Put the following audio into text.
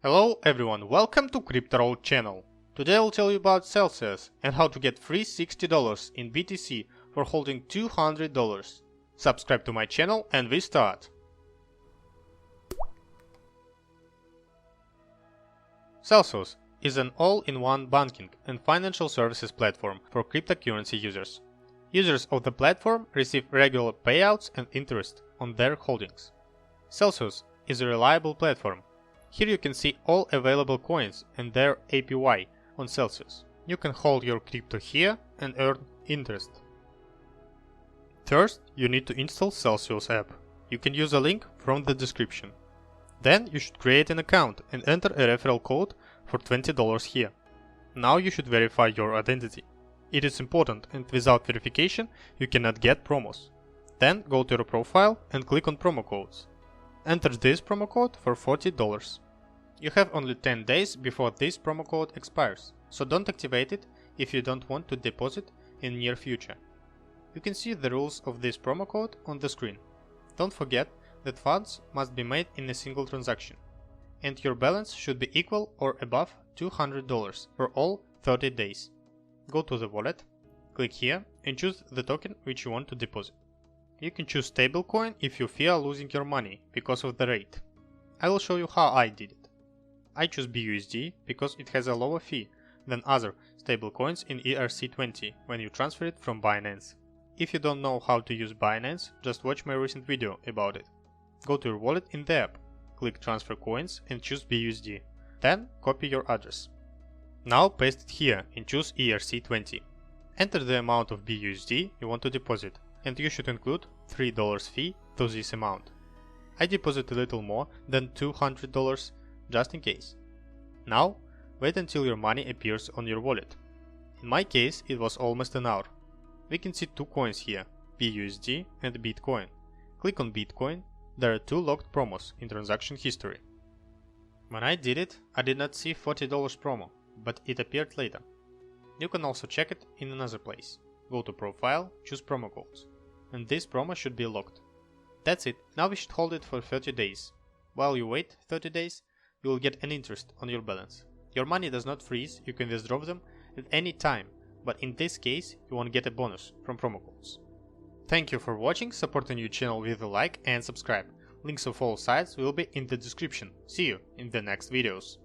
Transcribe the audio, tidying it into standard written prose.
Hello everyone, welcome to CryptoRoad channel. Today I'll tell you about Celsius and how to get free $60 in BTC for holding $200. Subscribe to my channel and we start. Celsius is an all-in-one banking and financial services platform for cryptocurrency users. Users of the platform receive regular payouts and interest on their holdings. Celsius is a reliable platform. Here you can see all available coins and their APY on Celsius. You can hold your crypto here and earn interest. First, you need to install Celsius app. You can use a link from the description. Then you should create an account and enter a referral code for $20 here. Now you should verify your identity. It is important, and without verification you cannot get promos. Then go to your profile and click on promo codes. Enter this promo code for $40. You have only 10 days before this promo code expires, so don't activate it if you don't want to deposit in near future. You can see the rules of this promo code on the screen. Don't forget that funds must be made in a single transaction, and your balance should be equal or above $200 for all 30 days. Go to the wallet, click here and choose the token which you want to deposit. You can choose stablecoin if you fear losing your money because of the rate. I will show you how I did it. I choose BUSD because it has a lower fee than other stablecoins in ERC20 when you transfer it from Binance. If you don't know how to use Binance, just watch my recent video about it. Go to your wallet in the app, click transfer coins and choose BUSD. Then copy your address. Now paste it here and choose ERC20. Enter the amount of BUSD you want to deposit, and you should include $3 fee to this amount. I deposit a little more than $200 just in case. Now wait until your money appears on your wallet. In my case it was almost an hour. We can see two coins here, BUSD and Bitcoin. Click on Bitcoin. There are two locked promos in transaction history. When I did it, I did not see $40 promo, but it appeared later. You can also check it in another place. Go to Profile, choose Promo Codes, and this promo should be locked. That's it, now we should hold it for 30 days. While you wait 30 days, you will get an interest on your balance. Your money does not freeze, you can withdraw them at any time, but in this case you won't get a bonus from promo codes. Thank you for watching, support the new channel with a like and subscribe. Links of all sites will be in the description. See you in the next videos.